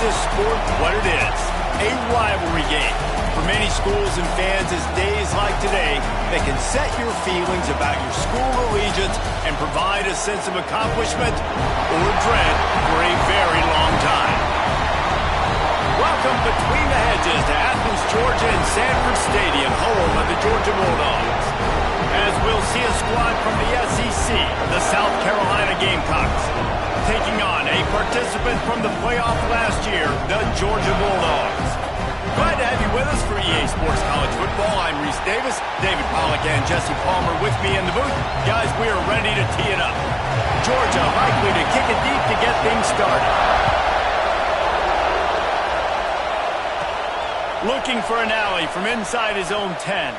this sport what it is, a rivalry game. For many schools and fans, it's days like today that can set your feelings about your school allegiance and provide a sense of accomplishment or dread for a very long time. Welcome between the hedges to Athens, Georgia and Sanford Stadium, home of the Georgia Bulldogs. As we'll see a squad from the SEC, the South Carolina Gamecocks, taking on a participant from the playoff last year, the Georgia Bulldogs. Glad to have you with us for EA Sports College Football. I'm Reese Davis, David Pollack and Jesse Palmer with me in the booth. Guys, we are ready to tee it up. Georgia likely to kick it deep to get things started. Looking for an alley from inside his own 10.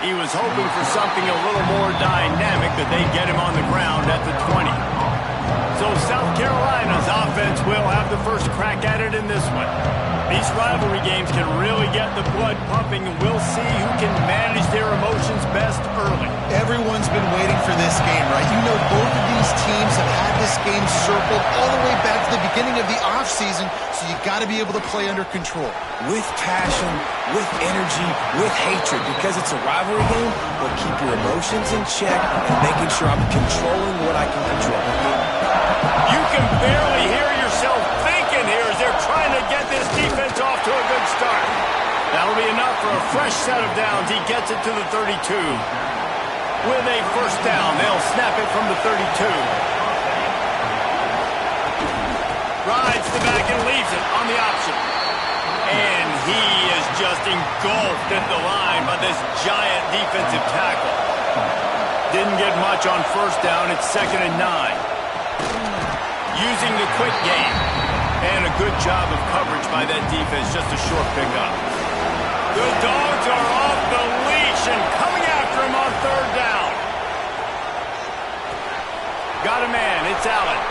He was hoping for something a little more dynamic, that they get him on the ground at the 20. So South Carolina's offense will have the first crack at it in this one. These rivalry games can really get the blood pumping, and we'll see who can manage their emotions best early. Everyone's been waiting for this game, right? You know, both of these teams have had this game circled all the way back to the beginning of the offseason, so you got to be able to play under control. With passion, with energy, with hatred, because it's a rivalry game, but keep your emotions in check and making sure I'm controlling what I can control. You can barely hear yourself thinking here as they're trying to get this defense off to a good start. That'll be enough for a fresh set of downs. He gets it to the 32. With a first down, they'll snap it from the 32. Rides the back and leaves it on the option. And he is just engulfed at the line by this giant defensive tackle. Didn't get much on first down. It's 2nd and 9. Using the quick game. And a good job of coverage by that defense. Just a short pickup. The Dogs are off the leash and coming after him on 3rd down. Got a man. It's Allen.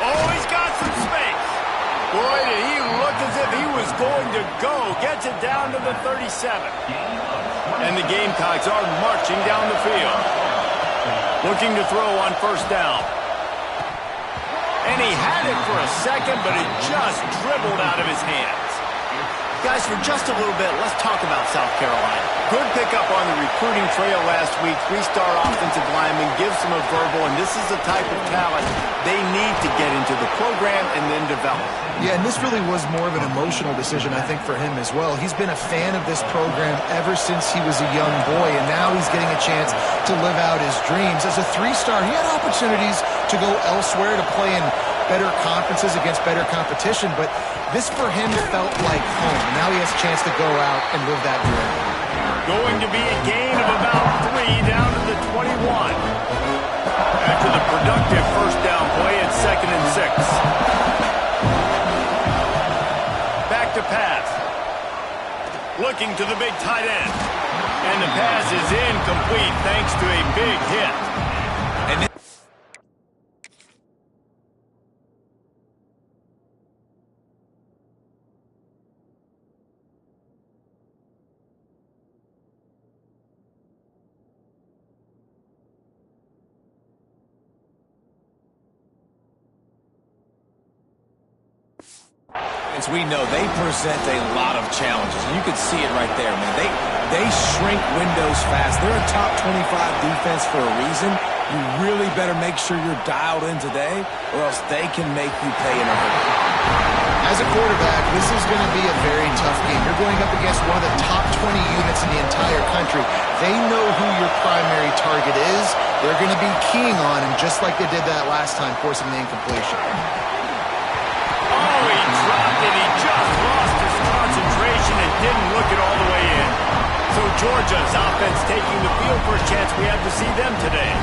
Oh, he's got some space. Boy, did he look as if he was going to go. Gets it down to the 37. And the Gamecocks are marching down the field. Looking to throw on first down. And he had it for a second, but it just dribbled out of his hands. Guys, for just a little bit, let's talk about South Carolina. Good pickup on the recruiting trail last week. 3-star offensive lineman gives them a verbal, and this is the type of talent they need to get into the program and then develop. Yeah, and this really was more of an emotional decision, I think, for him as well. He's been a fan of this program ever since he was a young boy, and now he's getting a chance to live out his dreams. As a 3-star, he had opportunities to go elsewhere, to play in better conferences against better competition, but this for him felt like home. Now he has a chance to go out and live that dream. Going to be a gain of about 3 down to the 21. After the productive first down play, it's 2nd and 6. Back to pass. Looking to the big tight end. And the pass is incomplete thanks to a big hit. And As we know, they present a lot of challenges. You can see it right there, man. They shrink windows fast. They're a top 25 defense for a reason. You really better make sure you're dialed in today, or else they can make you pay in a hurry. As a quarterback, this is going to be a very tough game. You're going up against one of the top 20 units in the entire country. They know who your primary target is. They're going to be keying on him just like they did that last time, forcing the incompletion. Oh, he dropped it. He just lost his concentration and didn't look it all the way in. So Georgia's offense taking the field for a chance. We have to see them today.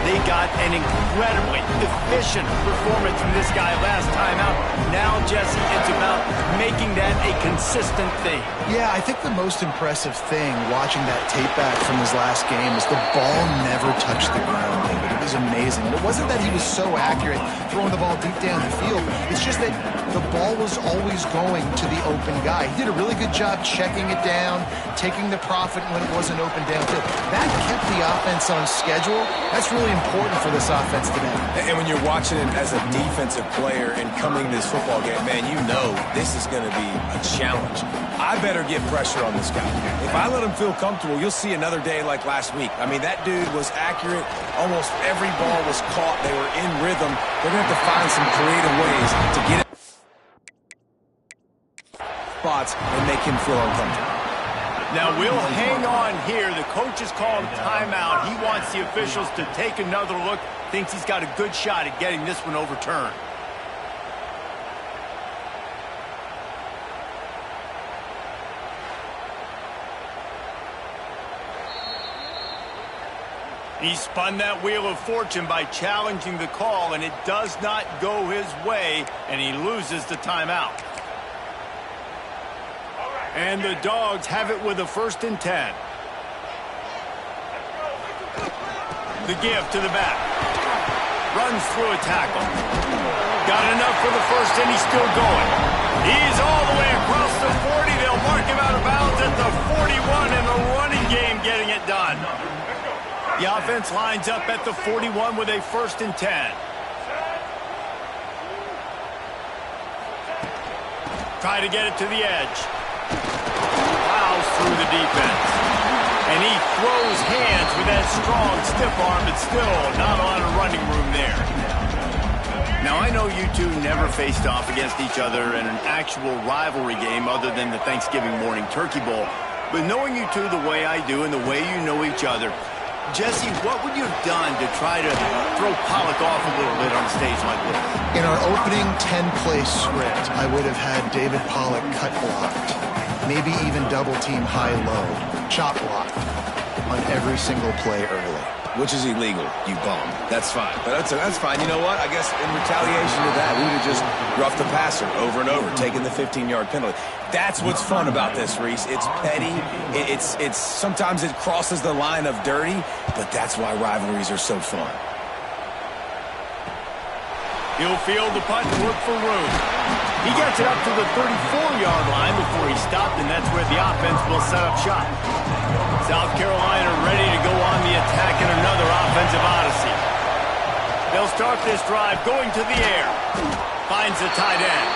They got an incredibly efficient performance from this guy last time out. Now, Jesse, it's about making that a consistent thing. Yeah, I think the most impressive thing watching that tape back from his last game is the ball never touched the ground, David. It was amazing. And it wasn't that he was so accurate throwing the ball deep down the field. It's just that the ball was always going to the open guy. He did a really good job checking it down, taking the profit when it wasn't open downfield. That kept the offense on schedule. That's really important for this offense today. And when you're watching it as a defensive player and coming to this football game, man, you know this is going to be a challenge. I better get pressure on this guy. If I let him feel comfortable, you'll see another day like last week. I mean, that dude was accurate. Almost every ball was caught. They were in rhythm. They're going to have to find some creative ways to get it spots and make him feel uncomfortable. Now we'll hang on here. The coach has called timeout. He wants the officials to take another look. Thinks he's got a good shot at getting this one overturned. He spun that wheel of fortune by challenging the call, and it does not go his way, and he loses the timeout. And the Dogs have it with a 1st and 10. The give to the back. Runs through a tackle. Got enough for the first, and he's still going. He's all the way across the 40. They'll mark him out of bounds at the 41, and the running game getting it done. The offense lines up at the 41 with a 1st and 10. Try to get it to the edge. Plows through the defense. And he throws hands with that strong, stiff arm, but still not a lot of running room there. Now, I know you two never faced off against each other in an actual rivalry game other than the Thanksgiving morning Turkey Bowl. But knowing you two the way I do and the way you know each other, Jesse, what would you have done to try to throw Pollock off a little bit on a stage like this? In our opening 10-play script, I would have had David Pollock cut blocked, maybe even double-team high-low, chop blocked on every single play early. Which is illegal, you bum. That's fine. But that's fine. You know what? I guess in retaliation to that, we would have just roughed the passer over and over, taking the 15-yard penalty. That's what's fun about this, Reese. It's petty. It's sometimes it crosses the line of dirty, but that's why rivalries are so fun. He'll field the punt and look for room. He gets it up to the 34-yard line before he stopped, and that's where the offense will set up shop. South Carolina ready to go on the attack in another offensive odyssey. They'll start this drive going to the air. Finds the tight end.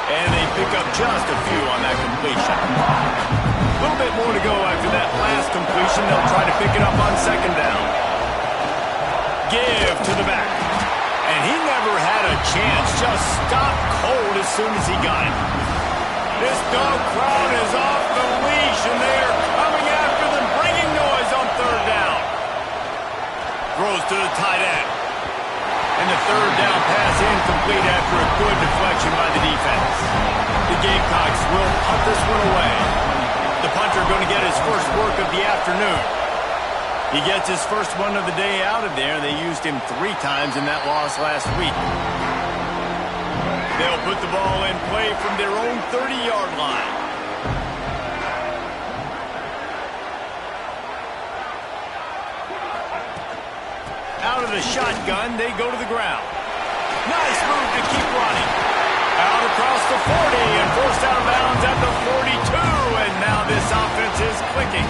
And they pick up just a few on that completion. A little bit more to go after that last completion. They'll try to pick it up on 2nd down. Give to the back. And he never had a chance. Just stopped cold as soon as he got it. This dog crowd is off the leash, and they are coming after them, bringing noise on 3rd down. Throws to the tight end. And the 3rd down pass incomplete after a good deflection by the defense. The Gamecocks will punt this one away. The punter going to get his first work of the afternoon. He gets his first one of the day out of there. They used him 3 times in that loss last week. They'll put the ball in play from their own 30-yard line. Out of the shotgun, they go to the ground. Nice move to keep running. Out across the 40 and forced out of bounds at the 42. And now this offense is clicking.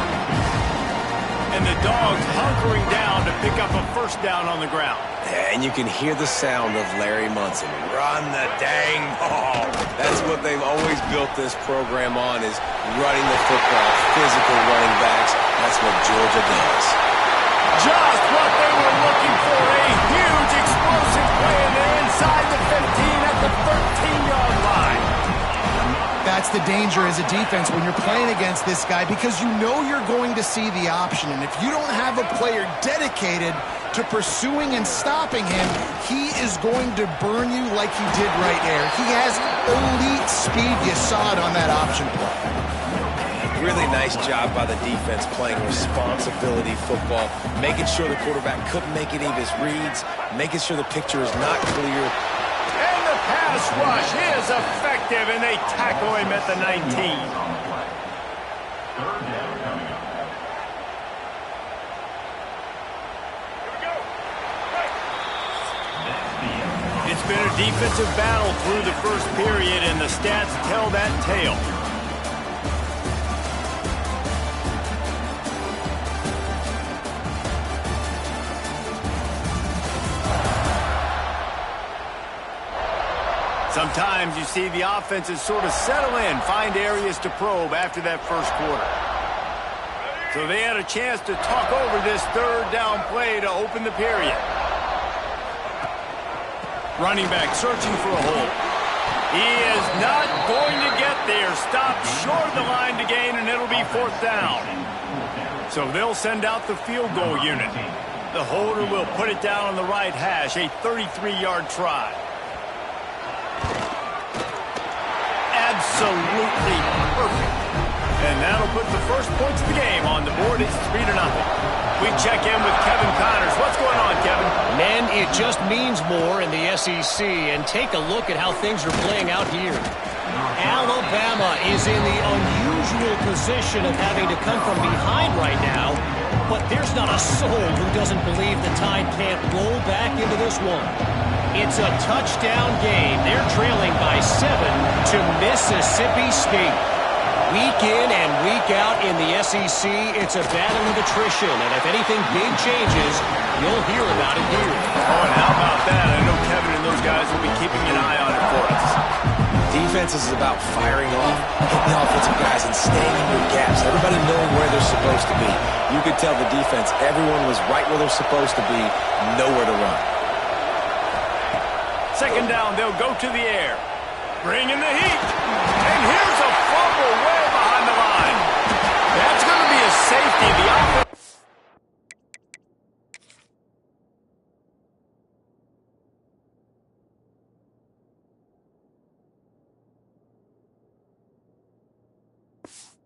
And the Dogs hunkering down to pick up a 1st down on the ground. And you can hear the sound of Larry Munson. Run the dang ball. That's what they've always built this program on, is running the football, physical running backs. That's what Georgia does. Just what they were looking for. A huge explosive play, and they're inside the 15 at the 13-yard line. That's the danger as a defense when you're playing against this guy, because you know you're going to see the option. And if you don't have a player dedicated to pursuing and stopping him, he is going to burn you like he did right there. He has elite speed. You saw it on that option play. Really nice job by the defense playing responsibility football, making sure the quarterback couldn't make any of his reads, making sure the picture is not clear. And the pass rush is effective, and they tackle him at the 19. It's been a defensive battle through the first period, and the stats tell that tale. Sometimes you see the offenses sort of settle in, find areas to probe after that first quarter. So they had a chance to talk over this third down play to open the period. Running back searching for a hole. He is not going to get there. Stopped short of the line to gain, and it'll be fourth down. So they'll send out the field goal unit. The holder will put it down on the right hash, a 33-yard try. Absolutely perfect. And that'll put the first points of the game on the board. It's 3-0. We check in with Kevin Connors. What's going on, Kevin? Man, it just means more in the SEC. And take a look at how things are playing out here. Alabama is in the unusual position of having to come from behind right now. But there's not a soul who doesn't believe the Tide can't roll back into this one. It's a touchdown game. They're trailing by 7 to Mississippi State. Week in and week out in the SEC, it's a battle of attrition. And if anything big changes, you'll hear about it here. Oh, and how about that? I know Kevin and those guys will be keeping an eye on it for us. Defense is about firing off, hitting the offensive guys, and staying in your gaps. Everybody knowing where they're supposed to be. You could tell the defense, everyone was right where they're supposed to be, nowhere to run. Second down, they'll go to the air. Bring in the heat. And here's a fumble way behind the line. That's going to be a safety. The offense.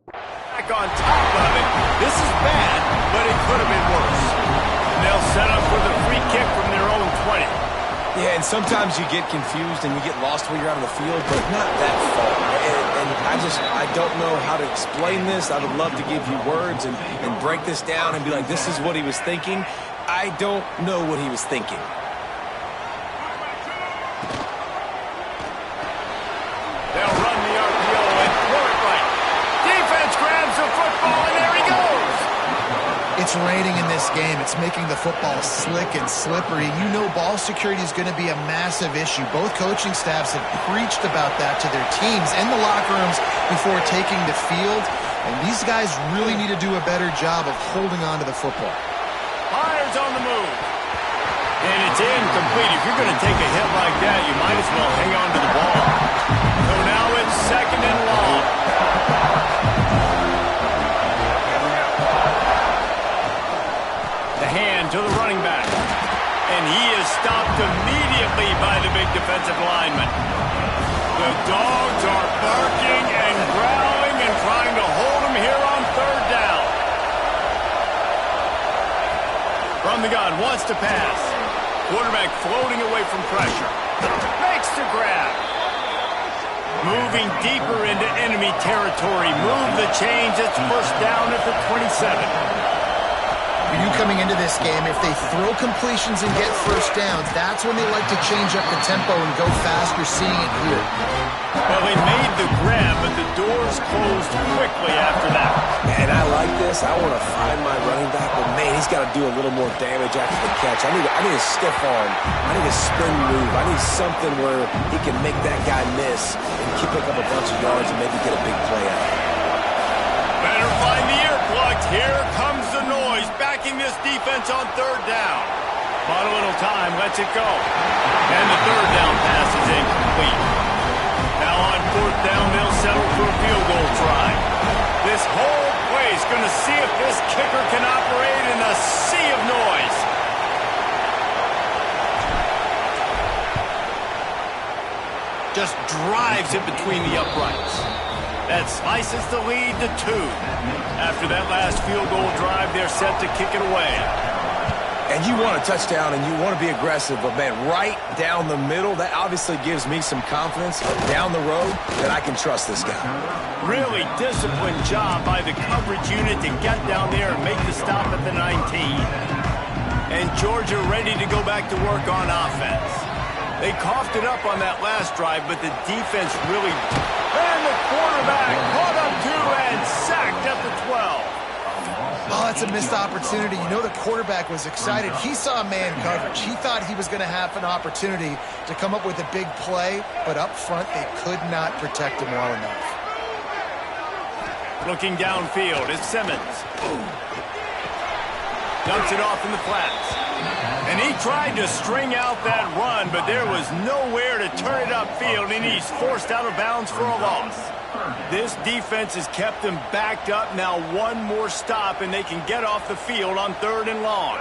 Back on top of it. This is bad, but it could have been worse. And they'll set up with a free kick from their own 20. Yeah, and sometimes you get confused and you get lost where you're out on the field, but not that far. And I don't know how to explain this. I would love to give you words and break this down and be like, this is what he was thinking. I don't know what he was thinking. They'll run the RPO and throw it right. Defense grabs the football, and there he goes. It's raining in this game. It's making the football slick and slippery. You know ball security is going to be a massive issue. Both coaching staffs have preached about that to their teams and the locker rooms before taking the field. And these guys really need to do a better job of holding on to the football. Myers on the move. And it's incomplete. If you're going to take a hit like that, you might as well hang on to the ball. So now it's second and long. To the running back. And he is stopped immediately by the big defensive lineman. The dogs are barking and growling and trying to hold him here on third down. From the gun, wants to pass. Quarterback floating away from pressure. Makes the grab. Moving deeper into enemy territory. Move the chains. It's first down at the 27. For you coming into this game, if they throw completions and get first downs, that's when they like to change up the tempo and go fast. You're seeing it here. Well, they made the grab, but the doors closed quickly after that. And I like this. I want to find my running back, but man, he's got to do a little more damage after the catch. I need a stiff arm. I need a spin move. I need something where he can make that guy miss and pick up a bunch of yards and maybe get a big play out. Better find the earplugs. Here comes the noise, backing this defense on third down. But a little time, lets it go. And the third down pass is incomplete. Now on fourth down, they'll settle for a field goal try. This whole play's going to see if this kicker can operate in a sea of noise. Just drives it between the uprights. That slices the lead to 2. After that last field goal drive, they're set to kick it away. And you want a touchdown and you want to be aggressive, but man, right down the middle, that obviously gives me some confidence down the road that I can trust this guy. Really disciplined job by the coverage unit to get down there and make the stop at the 19. And Georgia ready to go back to work on offense. They coughed it up on that last drive, but the defense really... And the quarterback caught up two and sacked at the 12. Oh, that's a missed opportunity. You know the quarterback was excited. He saw man coverage. He thought he was going to have an opportunity to come up with a big play, but up front they could not protect him well enough. Looking downfield, it's Simmons. Dumps it off in the flats. And he tried to string out that run, but there was nowhere to turn it upfield, and he's forced out of bounds for a loss. This defense has kept them backed up. Now one more stop, and they can get off the field on 3rd and long.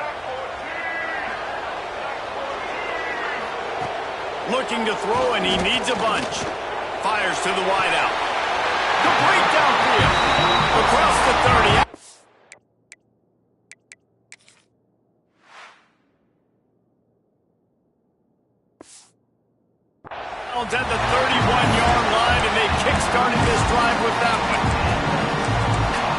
Looking to throw, and he needs a bunch. Fires to the wideout. Complete downfield. Across the 30. At the 31-yard line, and they kick-started this drive with that one.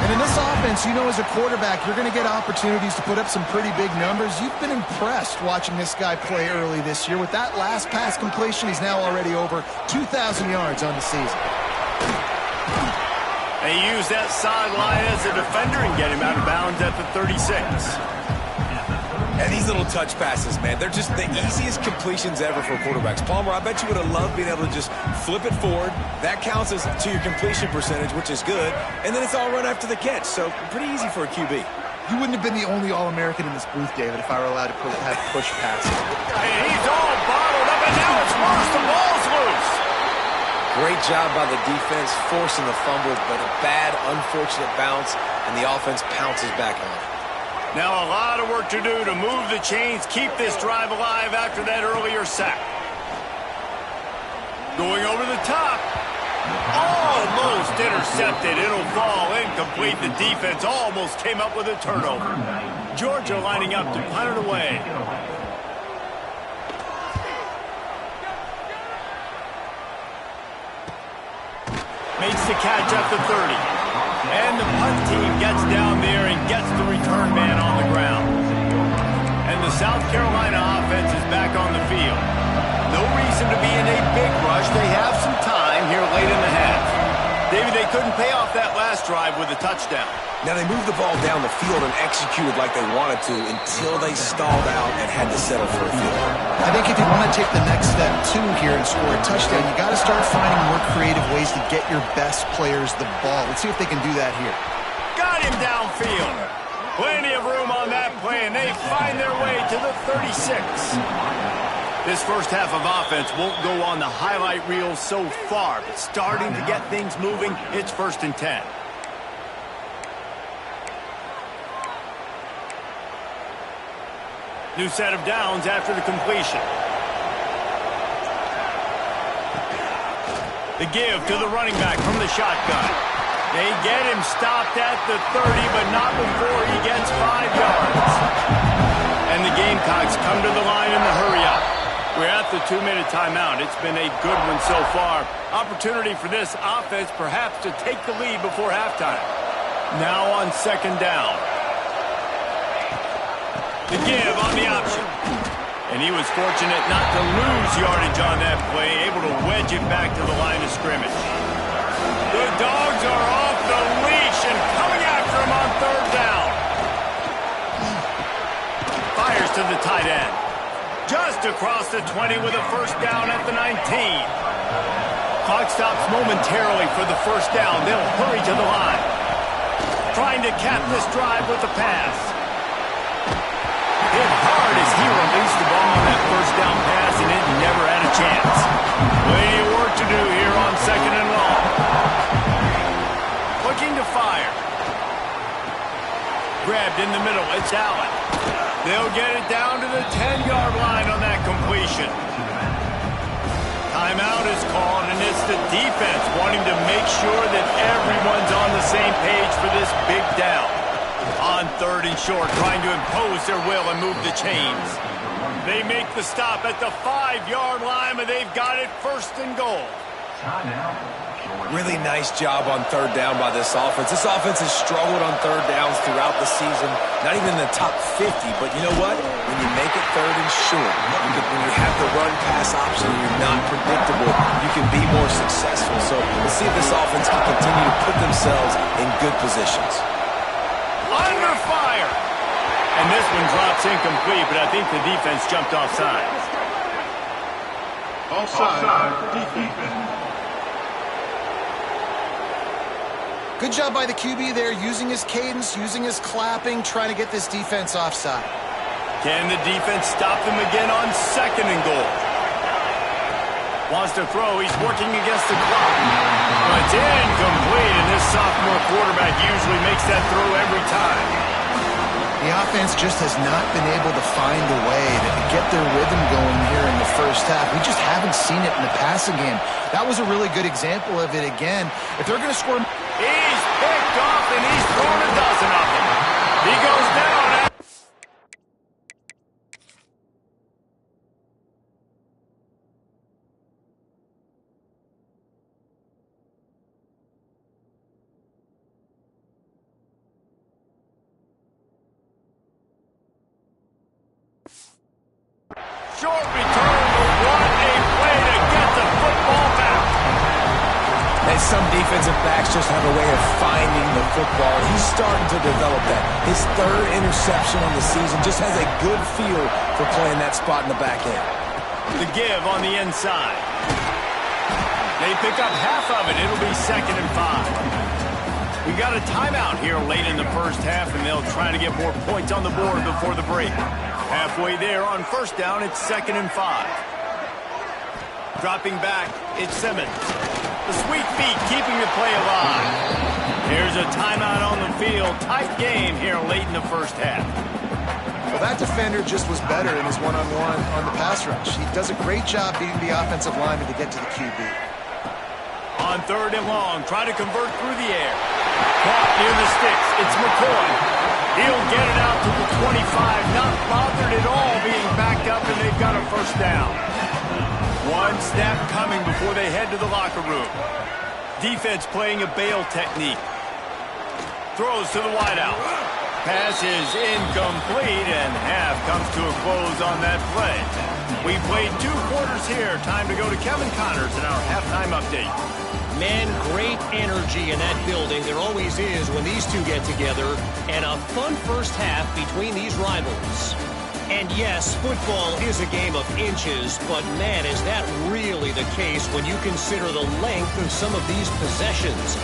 And in this offense, you know as a quarterback, you're going to get opportunities to put up some pretty big numbers. You've been impressed watching this guy play early this year. With that last pass completion, he's now already over 2,000 yards on the season. They use that sideline as a defender and get him out of bounds at the 36. And these little touch passes, man, they're just the easiest completions ever for quarterbacks. Palmer, I bet you would have loved being able to just flip it forward. That counts as to your completion percentage, which is good. And then it's all run after the catch, so pretty easy for a QB. You wouldn't have been the only All-American in this booth, David, if I were allowed to have push passes. And he's all bottled up, and now it's Morris. The ball's loose. Great job by the defense, forcing the fumble, but a bad, unfortunate bounce, and the offense pounces back on it. Now a lot of work to do to move the chains, keep this drive alive after that earlier sack. Going over the top. Almost intercepted. It'll fall incomplete. The defense almost came up with a turnover. Georgia lining up to punt it away. Makes the catch at the 30. And the punt team gets down there and gets the return man on the ground. And the South Carolina offense is back on the field. No reason to be in a big rush. They have some time here late in the half. David, they couldn't pay off that last drive with a touchdown. Now they moved the ball down the field and executed like they wanted to until they stalled out and had to settle for a field goal. I think if you want to take the next step, too, here and score a touchdown, you got to start finding more creative ways to get your best players the ball. Let's see if they can do that here. Got him downfield. Plenty of room on that play, and they find their way to the 36. This first half of offense won't go on the highlight reel so far, but starting to get things moving, it's 1st and 10. New set of downs after the completion. The give to the running back from the shotgun. They get him stopped at the 30, but not before he gets 5 yards. And the Gamecocks come to the line in the hurry-up. We're at the 2-minute timeout. It's been a good one so far. Opportunity for this offense perhaps to take the lead before halftime. Now on 2nd down. The give on the option. And he was fortunate not to lose yardage on that play, able to wedge it back to the line of scrimmage. The Dogs are off the leash and coming after him on 3rd down. Fires to the tight end. Just across the 20 with a 1st down at the 19. Clock stops momentarily for the 1st down. They'll hurry to the line. Trying to cap this drive with the pass. Hit hard as he released the ball on that 1st down pass, and it never had a chance. Plenty of work to do here on 2nd and long. Looking to fire. Grabbed in the middle. It's Allen. They'll get it down to the 10-yard line on that completion. Timeout is called, and it's the defense wanting to make sure that everyone's on the same page for this big down. On 3rd and short, trying to impose their will and move the chains. They make the stop at the 5-yard line, but they've got it 1st and goal. Really nice job on 3rd down by this offense. This offense has struggled on 3rd downs throughout the season. Not even in the top 50, but you know what? when you make it third and short, when you have the run-pass option and you're not predictable, you can be more successful. So let's see if this offense can continue to put themselves in good positions. Under fire! And this one drops incomplete, but I think the defense jumped offside. Offside defense. Good job by the QB there, using his cadence, using his clapping, trying to get this defense offside. Can the defense stop them again on second and goal? Wants to throw. He's working against the clock. But it's incomplete, and this sophomore quarterback usually makes that throw every time. The offense just has not been able to find a way to get their rhythm going here in the first half. We just haven't seen it in the passing game. That was a really good example of it again. If they're going to score... He's picked off, and he's thrown a dozen of them. He goes down. Short return, but what a play to get the football back. And some defensive backs just have a way of finding the football. He's starting to develop that. His third interception on the season just has a good feel for playing that spot in the back end. The give on the inside. They pick up half of it. It'll be 2nd and 5. We got a timeout here late in the first half, and they'll try to get more points on the board before the break. Halfway there on first down, it's 2nd and 5. Dropping back, it's Simmons. The sweet feet keeping the play alive. There's a timeout on the field. Tight game here late in the first half. Well, that defender just was better in his one-on-one on the pass rush. He does a great job beating the offensive lineman to get to the QB. On 3rd and long, try to convert through the air. Caught near the sticks. It's McCoy. He'll get it out to the 25. Not bothered at all being backed up, and they've got a first down. One snap coming before they head to the locker room. Defense playing a bail technique. Throws to the wideout. Pass is incomplete, and half comes to a close on that play. We played 2 quarters here. Time to go to Kevin Connors in our halftime update. Man, great energy in that building. There always is when these two get together. And a fun first half between these rivals. And yes, football is a game of inches, but man, is that really the case when you consider the length of some of these possessions.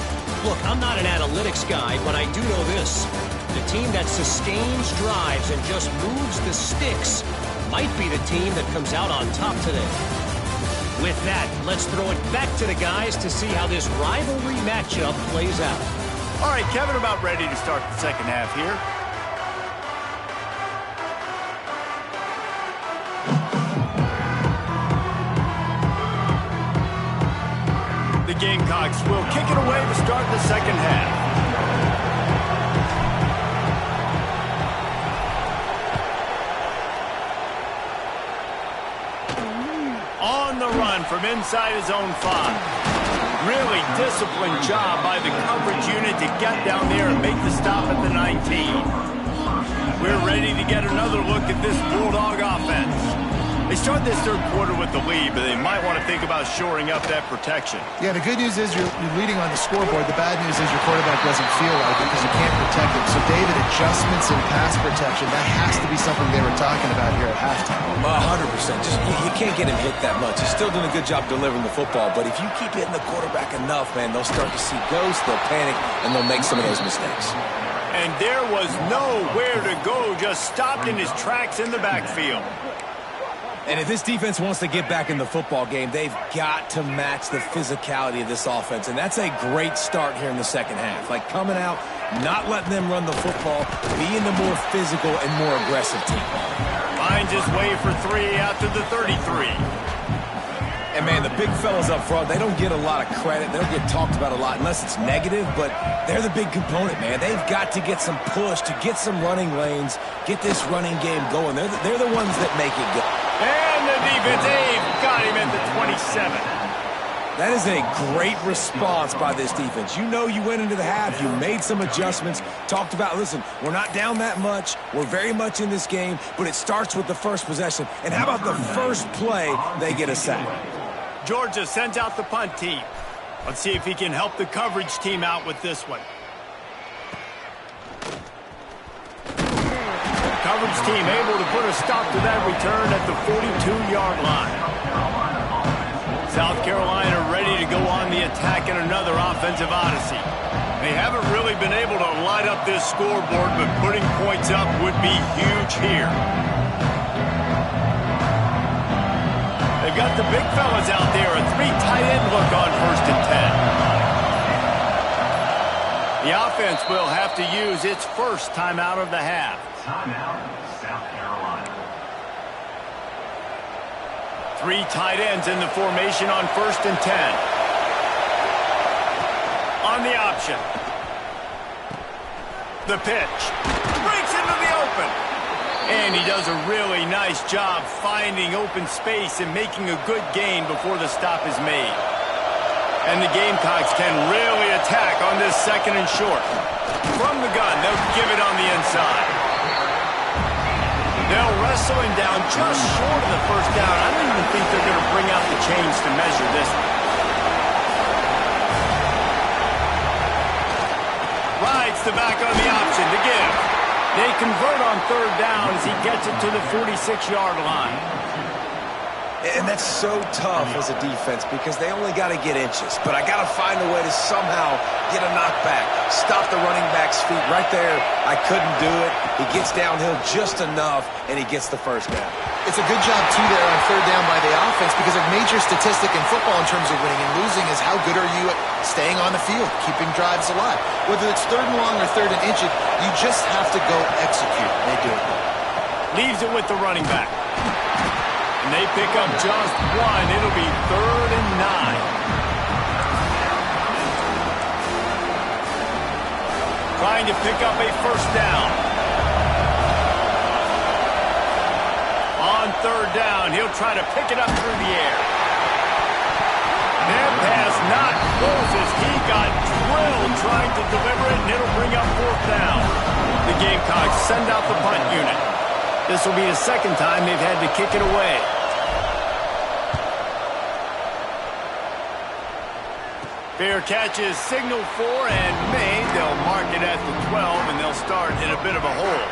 Look, I'm not an analytics guy, but I do know this. The team that sustains drives and just moves the sticks might be the team that comes out on top today. With that, let's throw it back to the guys to see how this rivalry matchup plays out. All right, Kevin, about ready to start the second half here. The Gamecocks will kick it away to start the second half. On the run from inside his own 5. Really disciplined job by the coverage unit to get down there and make the stop at the 19. We're ready to get another look at this Bulldog offense. They start this third quarter with the lead, but they might want to think about shoring up that protection. Yeah, the good news is you're leading on the scoreboard. The bad news is your quarterback doesn't feel right because you can't protect him. So, David, adjustments in pass protection, that has to be something they were talking about here at halftime. 100%. Just you can't get him hit that much. He's still doing a good job delivering the football, but if you keep hitting the quarterback enough, man, they'll start to see ghosts, they'll panic, and they'll make some of those mistakes. And there was nowhere to go, just stopped in his tracks in the backfield. And if this defense wants to get back in the football game, they've got to match the physicality of this offense. And that's a great start here in the second half. Like coming out, not letting them run the football, being the more physical and more aggressive team. Finds his way for 3 out to the 33. And, man, the big fellas up front, they don't get a lot of credit. They don't get talked about a lot unless it's negative, but they're the big component, man. They've got to get some push, to get some running lanes, get this running game going. They're the ones that make it go. And the defense, they've got him at the 27. That is a great response by this defense. You know you went into the half, you made some adjustments, talked about, listen, we're not down that much, we're very much in this game, but it starts with the first possession. And how about the first play, they get a sack? Georgia sends out the punt team. Let's see if he can help the coverage team out with this one. Coverage team able to put a stop to that return at the 42-yard line. South Carolina ready to go on the attack in another offensive odyssey. They haven't really been able to light up this scoreboard, but putting points up would be huge here. They've got the big fellas out there, a 3 tight end look on 1st and 10. The offense will have to use its first timeout of the half. Timeout, South Carolina. 3 tight ends in the formation on 1st and 10. On the option. The pitch. Breaks into the open. And he does a really nice job finding open space and making a good gain before the stop is made. And the Gamecocks can really attack on this 2nd and short. From the gun, they'll give it on the inside. They'll wrestle him down just short of the first down. I don't even think they're going to bring out the chains to measure this one. Rides the back on the option to give. They convert on 3rd down as he gets it to the 46-yard line. And that's so tough as a defense because they only got to get inches. But I got to find a way to somehow get a knockback, stop the running back's feet. Right there, I couldn't do it. He gets downhill just enough, and he gets the first down. It's a good job, too, there on 3rd down by the offense because a major statistic in football in terms of winning and losing is how good are you at staying on the field, keeping drives alive. Whether it's 3rd and long or 3rd and inches, you just have to go execute. And they do it. Leaves it with the running back. And they pick up just 1. It'll be 3rd and 9. Trying to pick up a first down. On 3rd down, he'll try to pick it up through the air. That pass not close as he got drilled trying to deliver it, and it'll bring up 4th down. The Gamecocks send out the punt unit. This will be the 2nd time they've had to kick it away. Fair catch is signaled for and made. They'll mark it at the 12, and they'll start in a bit of a hole.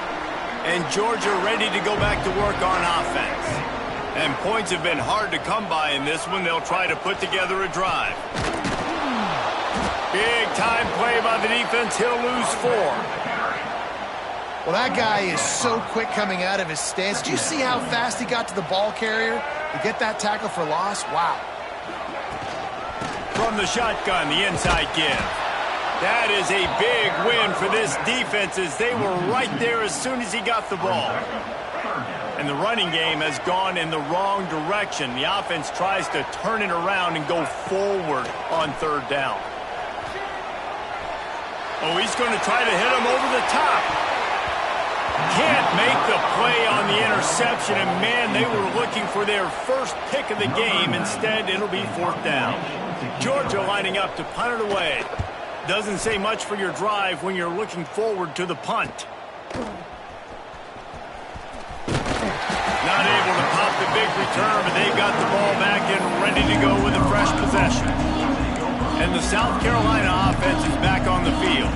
And Georgia ready to go back to work on offense. And points have been hard to come by in this one. They'll try to put together a drive. Big time play by the defense. He'll lose 4. Well, that guy is so quick coming out of his stance. Do you see how fast he got to the ball carrier to get that tackle for loss? Wow. From the shotgun, the inside give. That is a big win for this defense as they were right there as soon as he got the ball. And the running game has gone in the wrong direction. The offense tries to turn it around and go forward on 3rd down. Oh, he's going to try to hit him over the top. Can't make the play on the interception, and man, they were looking for their first pick of the game. Instead, it'll be 4th down. Georgia lining up to punt it away. Doesn't say much for your drive when you're looking forward to the punt. Not able to pop the big return, but they got the ball back and ready to go with a fresh possession. And the South Carolina offense is back on the field.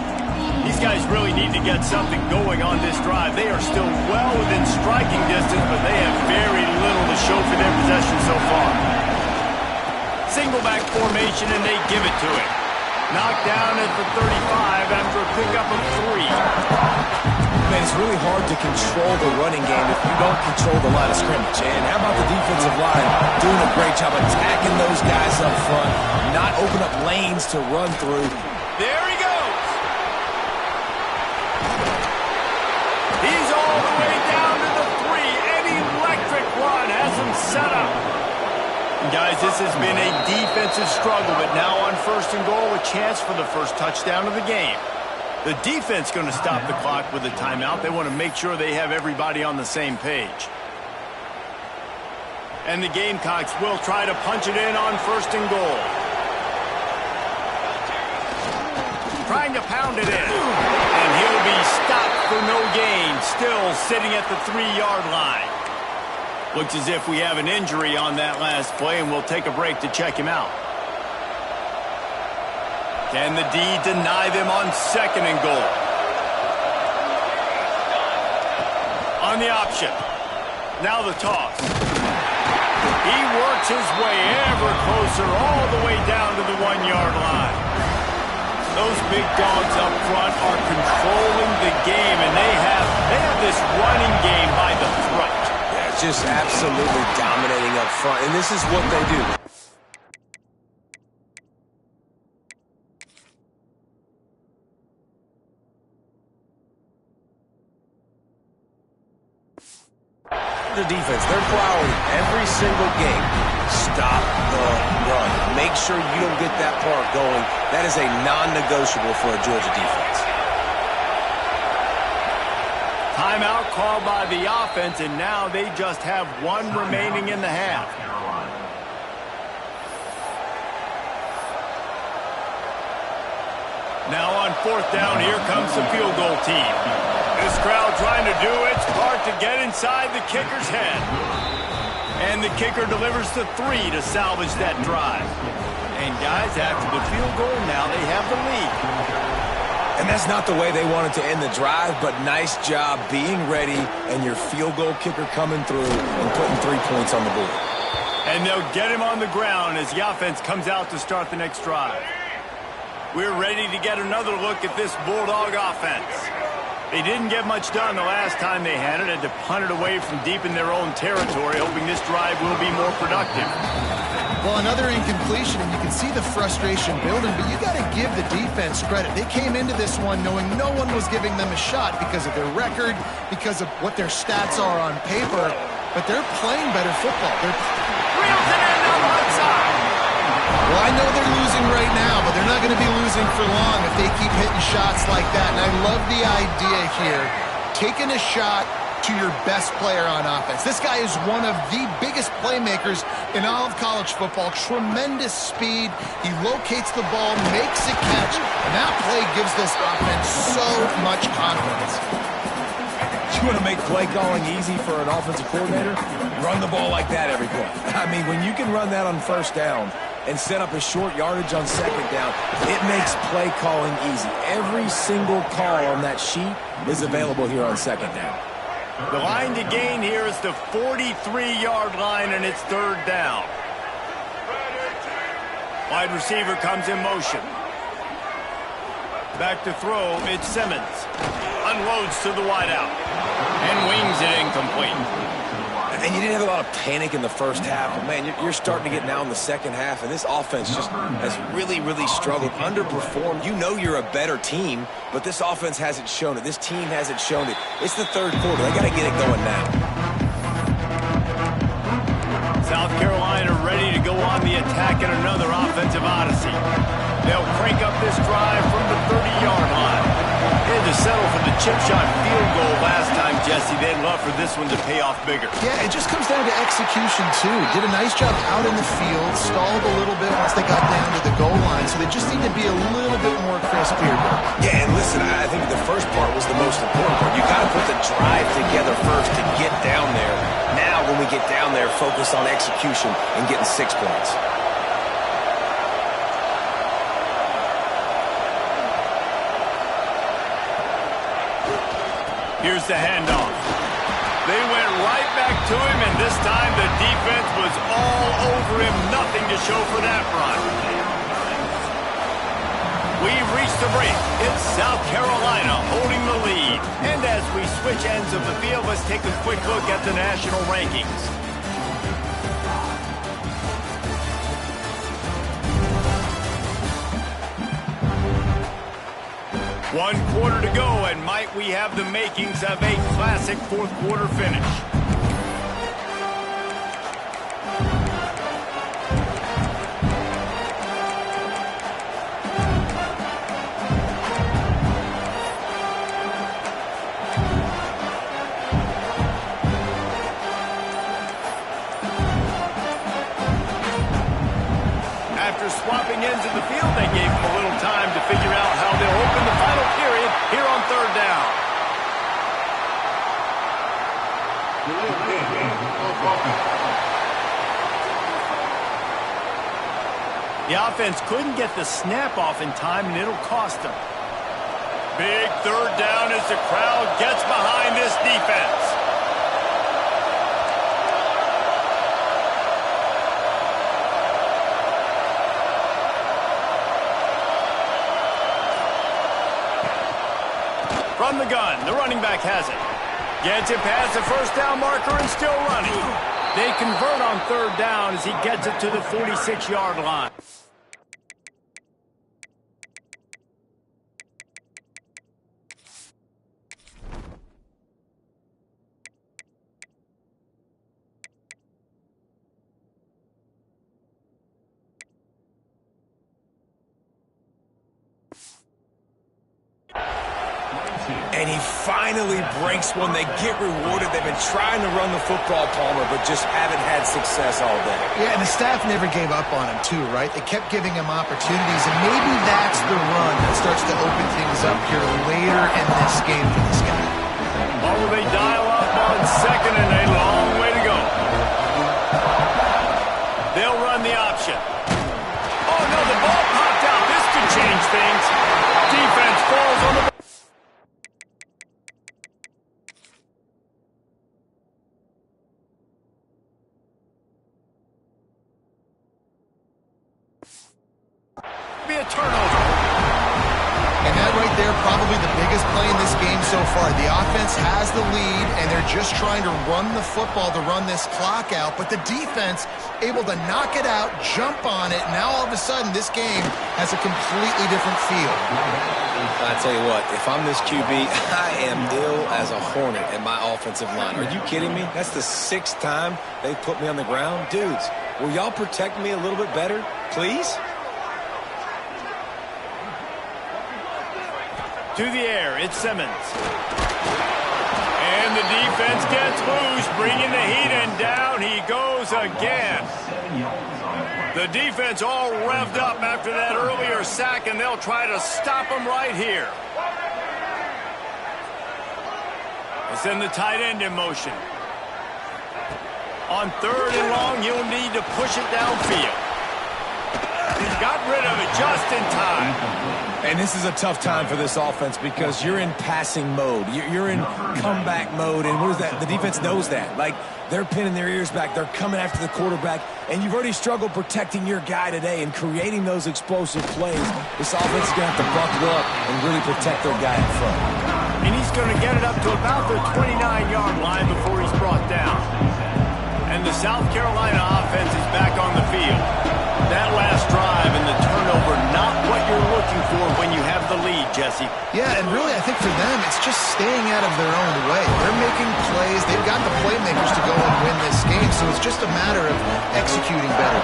These guys really need to get something going on this drive. They are still well within striking distance, but they have very little to show for their possession so far. Single back formation, and they give it to him. Knocked down at the 35 after a pickup of 3. Man, it's really hard to control the running game if you don't control the line of scrimmage. And how about the defensive line doing a great job attacking those guys up front, not open up lanes to run through. There he goes. He's all the way down to the 3. An electric run has him set up. Guys, this has been a defensive struggle, but now on 1st and goal, a chance for the first touchdown of the game. The defense going to stop the clock with a timeout. They want to make sure they have everybody on the same page. And the Gamecocks will try to punch it in on 1st and goal. trying to pound it in. And he'll be stopped for no gain, still sitting at the 3-yard line. Looks as if we have an injury on that last play, and we'll take a break to check him out. Can the D deny them on 2nd and goal? On the option. Now the toss. He works his way ever closer all the way down to the 1-yard line. Those big dogs up front are controlling the game, and they have this running game by the throat. Yeah, just absolutely dominating up front, and this is what they do. The defense, their priority every single game, stop the run. Make sure you don't get that part going. That is a non-negotiable for a Georgia defense. Timeout called by the offense, and now they just have 1 remaining in the half. Now on 4th down, here comes the field goal team. This crowd trying to do its part to get inside the kicker's head. And the kicker delivers the 3 to salvage that drive. And guys, after the field goal, now they have the lead. And that's not the way they wanted to end the drive, but nice job being ready and your field goal kicker coming through and putting 3 points on the board. And they'll get him on the ground as the offense comes out to start the next drive. We're ready to get another look at this Bulldog offense. They didn't get much done the last time they had it. Had to punt it away from deep in their own territory, hoping this drive will be more productive. Well, another incompletion, and you can see the frustration building, but you got to give the defense credit. They came into this one knowing no one was giving them a shot because of their record, because of what their stats are on paper, but they're playing better football. Reels it in, no outside. Well, I know they're losing right now, but they're not going to be losing for long if they keep hitting shots like that. And I love the idea here, taking a shot to your best player on offense. This guy is one of the biggest playmakers in all of college football. Tremendous speed. He locates the ball, makes a catch, and that play gives this offense so much confidence. You want to make play calling easy for an offensive coordinator? Run the ball like that every play. I mean, when you can run that on 1st down and set up a short yardage on 2nd down, it makes play calling easy. Every single call on that sheet is available here on 2nd down. The line to gain here is the 43-yard line, and it's 3rd down. Wide receiver comes in motion. Back to throw, it's Simmons. Unloads to the wideout. And wings it incomplete. And you didn't have a lot of panic in the 1st half. But, man, you're starting to get now in the 2nd half, and this offense just has really, really struggled, underperformed. You know you're a better team, but this offense hasn't shown it. This team hasn't shown it. It's the 3rd quarter. They got to get it going now. South Carolina ready to go on the attack in another offensive odyssey. They'll crank up this drive from the 30-yard line. They had to settle for the chip shot field goal last time, Jesse. They'd love for this one to pay off bigger. Yeah, it just comes down to execution, too. Did a nice job out in the field, stalled a little bit once they got down to the goal line, so they just need to be a little bit more crisp here. Yeah, and listen, I think the first part was the most important part. You got to put the drive together first to get down there. Now, when we get down there, focus on execution and getting 6 points. Here's the handoff. They went right back to him, and this time the defense was all over him. Nothing to show for that run. We've reached the break. It's South Carolina holding the lead. And as we switch ends of the field, let's take a quick look at the national rankings. One quarter to go, and might we have the makings of a classic 4th quarter finish. After swapping ends of the field. They gave them a little time to figure out how they'll open the final period here on third down. The offense couldn't get the snap off in time, and it'll cost them. Big third down as the crowd gets behind this defense. From the gun, the running back has it. Gets it past the first down marker and still running. They convert on third down as he gets it to the 46-yard line. And he finally breaks one. They get rewarded. They've been trying to run the football, Palmer, but just haven't had success all day. Yeah, and the staff never gave up on him, too, right? They kept giving him opportunities, and maybe that's the run that starts to open things up here later in this game for this guy. Or will they dial up on second and a long way to go? They'll run the option. Oh, no, the ball popped out. This could change things. Defense falls on the ball. Be a turnover. And that right there, probably the biggest play in this game so far. The offense has the lead, and they're just trying to run the football to run this clock out. But the defense able to knock it out, jump on it. Now all of a sudden, this game has a completely different feel. I tell you what, if I'm this QB, I am ill as a hornet at my offensive line. Are you kidding me? That's the 6th time they put me on the ground. Dudes, will y'all protect me a little bit better, please? To the air, it's Simmons. And the defense gets loose, bringing the heat, and down he goes again. The defense all revved up after that earlier sack, and they'll try to stop him right here. They send the tight end in motion. On third and long, he'll need to push it downfield. He's got rid of it just in time. And this is a tough time for this offense because you're in passing mode. You're in comeback mode, and what is that? The defense knows that. Like, they're pinning their ears back. They're coming after the quarterback, and you've already struggled protecting your guy today and creating those explosive plays. This offense is going to have to buckle up and really protect their guy in front. And he's going to get it up to about the 29-yard line before he's brought down. And the South Carolina offense is back on the field. That last drive and the turnover, not what you're looking for when you have the lead, Jesse. Yeah, and really, I think for them, it's just staying out of their own way. They're making plays. They've got the playmakers to go and win this game, so it's just a matter of executing better.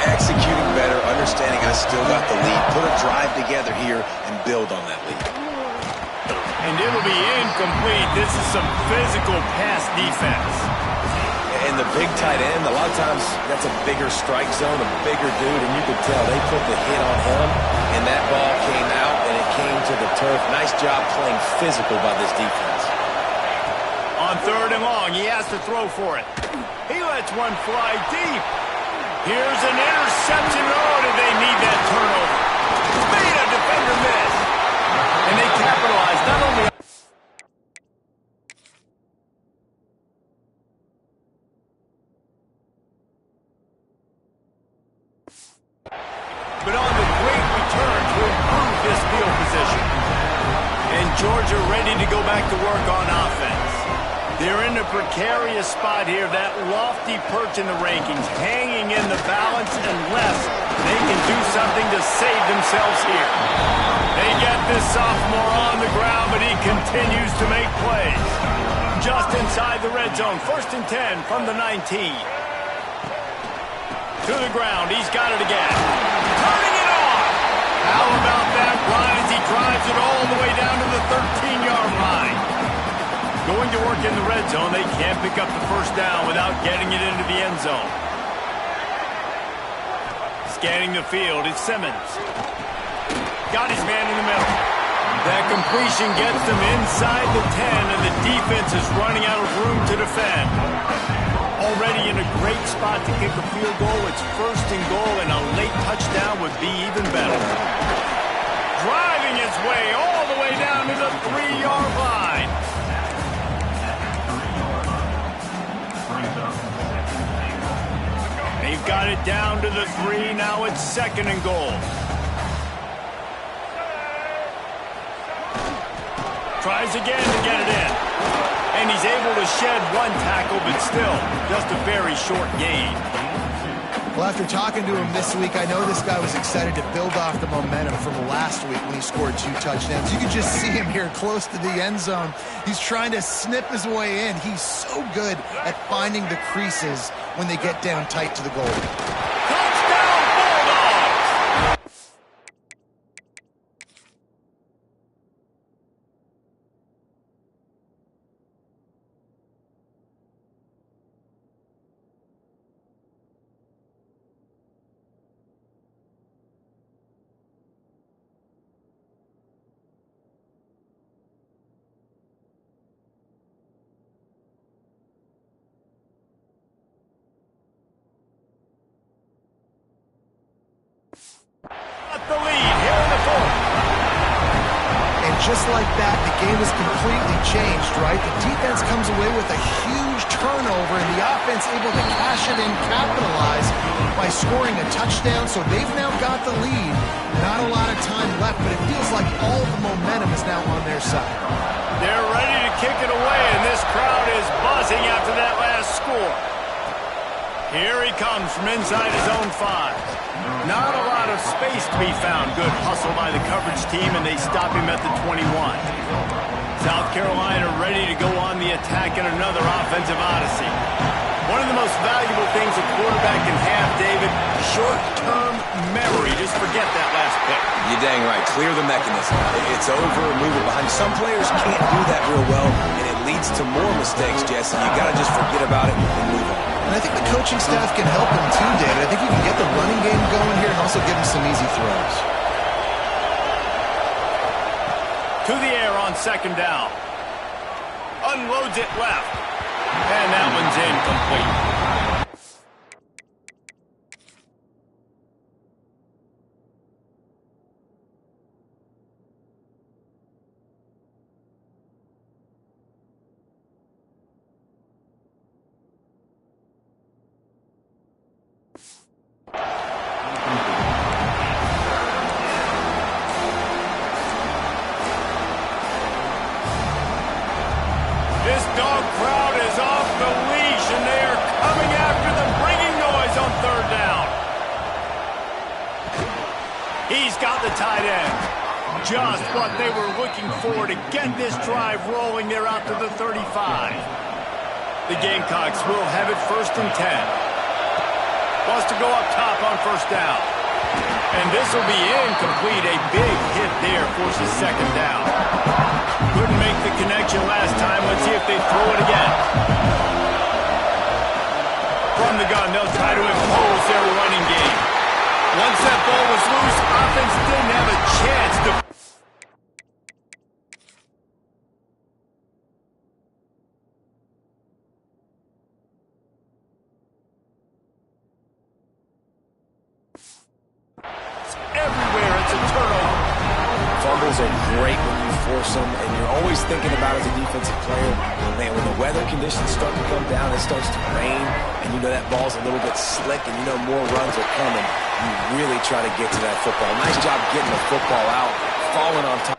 Executing better, understanding I still got the lead. Put a drive together here and build on that lead. And it'll be incomplete. This is some physical pass defense. And the big tight end, a lot of times that's a bigger strike zone, a bigger dude, and you could tell they put the hit on him, and that ball came out, and it came to the turf. Nice job playing physical by this defense. On third and long, he has to throw for it. He lets one fly deep. Here's an interception. Oh, did they need that turnover? Made a defender miss. And they capitalize not only but on the great return to improve this field position. And Georgia ready to go back to work on offense. They're in a precarious spot here, that lofty perch in the rankings, hanging in the balance unless they can do something to save themselves here. They get this sophomore on the ground, but he continues to make plays. Just inside the red zone, 1st and 10 from the 19. To the ground, he's got it again. Turning it on! How about that run as he drives it all the way down to the 13-yard line? Going to work in the red zone, they can't pick up the first down without getting it into the end zone. Scanning the field, it's Simmons. Got his man in the middle. That completion gets them inside the 10, and the defense is running out of room to defend. Already in a great spot to kick a field goal. It's first and goal, and a late touchdown would be even better. Driving his way all the way down to the 3-yard line. They've got it down to the 3. Now it's second and goal. Tries again to get it in. And he's able to shed one tackle, but still, just a very short gain. Well, after talking to him this week, I know this guy was excited to build off the momentum from last week when he scored 2 touchdowns. You can just see him here close to the end zone. He's trying to snip his way in. He's so good at finding the creases when they get down tight to the goal. Touchdown, Bulldogs! Got the lead here in the 4th. And just like that, the game is completely changed, right? The defense comes away with a huge turnover, and the offense able to cash it in, capitalize by scoring a touchdown. So they've now got the lead. Not a lot of time left, but it feels like all the momentum is now on their side. They're ready to kick it away, and this crowd is buzzing after that last score. Here he comes from inside his own 5. Not a lot of space to be found. Good hustle by the coverage team, and they stop him at the 21. South Carolina ready to go on the attack in another offensive odyssey. One of the most valuable things a quarterback can have, David, short-term memory. Just forget that last pick. You're dang right. Clear the mechanism. It's over, move it behind. Some players can't do that real well, and it leads to more mistakes, Jesse. You got to just forget about it and move on. And I think the coaching staff can help him too, David. I think you can get the running game going here and also give him some easy throws. To the air on second down. Unloads it left. And that one's incomplete. This dog crowd is off the leash, and they are coming after them, bringing noise on third down. He's got the tight end. Just what they were looking for to get this drive rolling. They're out to the 35. The Gamecocks will have it first and 10. Wants to go up top on first down. And this will be incomplete. A big hit there forces second down. Couldn't make the connection last time. Let's see if they throw it again. From the gun, they'll try to impose their running game. Once that ball was loose, offense didn't have a chance to... Everywhere, it's a turnover. Fumbles are great when you force them, and you're always thinking about it as a defensive player. Man, when the weather conditions start to come down, it starts to rain, and you know that ball's a little bit slick, and you know more runs are coming. You really try to get to that football. Nice job getting the football out, falling on top.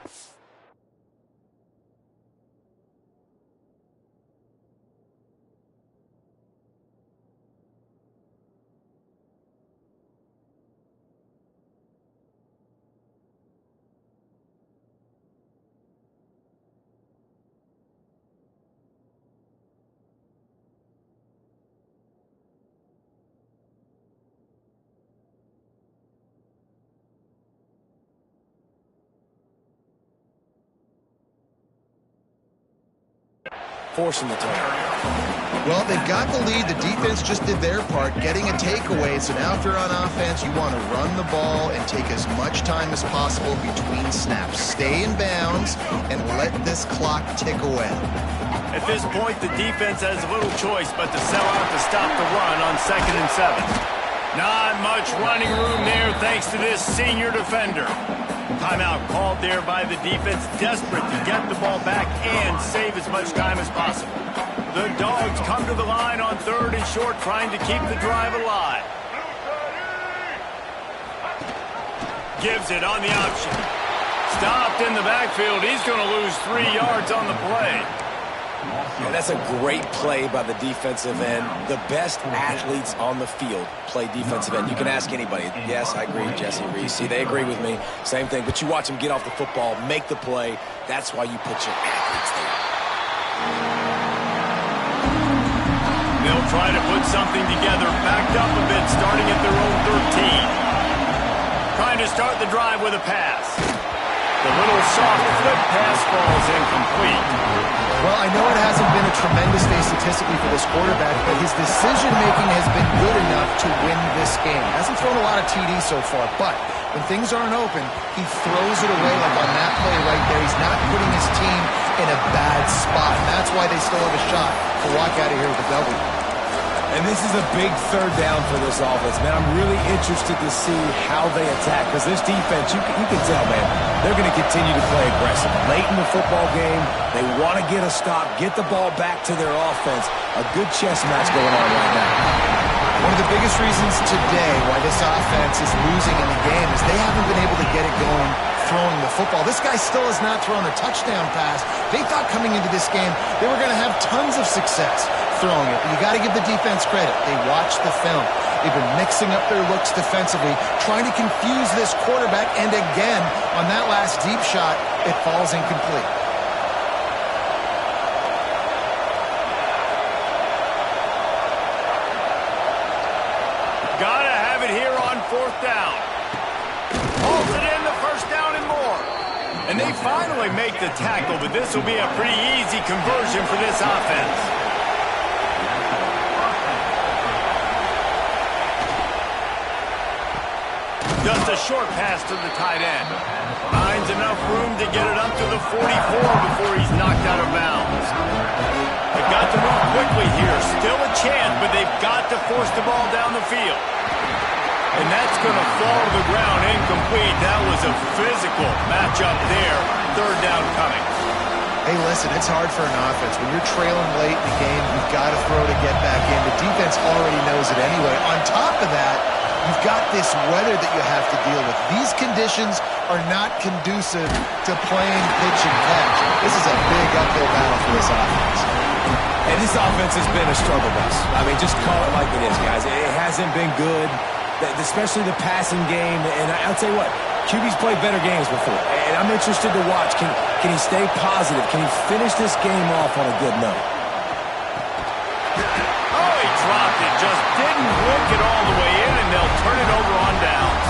Forcing the turnover. Well, they've got the lead. The defense just did their part, getting a takeaway. So now if you're on offense, you want to run the ball and take as much time as possible between snaps. Stay in bounds and let this clock tick away. At this point, the defense has little choice but to sell out to stop the run on 2nd and 7. Not much running room there thanks to this senior defender. Timeout called there by the defense, desperate to get the ball back and save as much time as possible. The Dogs come to the line on 3rd and short, trying to keep the drive alive. Gives it on the option. Stopped in the backfield. He's going to lose 3 yards on the play. And that's a great play by the defensive end. The best athletes on the field play defensive end. You can ask anybody. Yes, I agree, Jesse Reese. See, they agree with me. Same thing. But you watch them get off the football, make the play. That's why you put your athletes there. They'll try to put something together, backed up a bit, starting at their own 13. Trying to start the drive with a pass. The little soft flip pass falls incomplete. Well, I know it hasn't been a tremendous day statistically for this quarterback, but his decision-making has been good enough to win this game. Hasn't thrown a lot of TDs so far, but when things aren't open, he throws it away like on that play right there. He's not putting his team in a bad spot, and that's why they still have a shot to walk out of here with a W. And this is a big 3rd down for this offense, man. I'm really interested to see how they attack, because this defense, you can tell, man, they're going to continue to play aggressive. Late in the football game, they want to get a stop, get the ball back to their offense. A good chess match going on right now. One of the biggest reasons today why this offense is losing in the game is they haven't been able to get it going throwing the football. This guy still has not thrown a touchdown pass. They thought coming into this game they were going to have tons of success throwing it. But you got to give the defense credit. They watched the film. They've been mixing up their looks defensively, trying to confuse this quarterback, and again, on that last deep shot, it falls incomplete. Gotta have it here on 4th down. Holds it in, the 1st down and more. And they finally make the tackle, but this will be a pretty easy conversion for this offense. Just a short pass to the tight end. Finds enough room to get it up to the 44 before he's knocked out of bounds. They've got to move quickly here. Still a chance, but they've got to force the ball down the field. And that's going to fall to the ground incomplete. That was a physical matchup there. 3rd down coming. Hey, listen, it's hard for an offense. When you're trailing late in the game, you've got to throw to get back in. The defense already knows it anyway. On top of that, you've got this weather that you have to deal with. These conditions are not conducive to playing pitch and catch. This is a big uphill battle for this offense. And this offense has been a struggle bus. I mean, just call it like it is, guys. It hasn't been good, especially the passing game. And I'll tell you what, QB's played better games before. And I'm interested to watch. Can he stay positive? Can he finish this game off on a good note? Oh, he dropped it. Just didn't work it all the way in, and they'll turn it over on downs.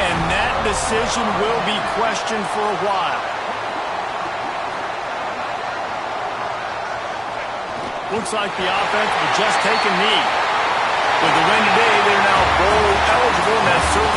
And that decision will be questioned for a while. Looks like the offense will just take a knee. With the win today, they're now bowl eligible, and that's certainly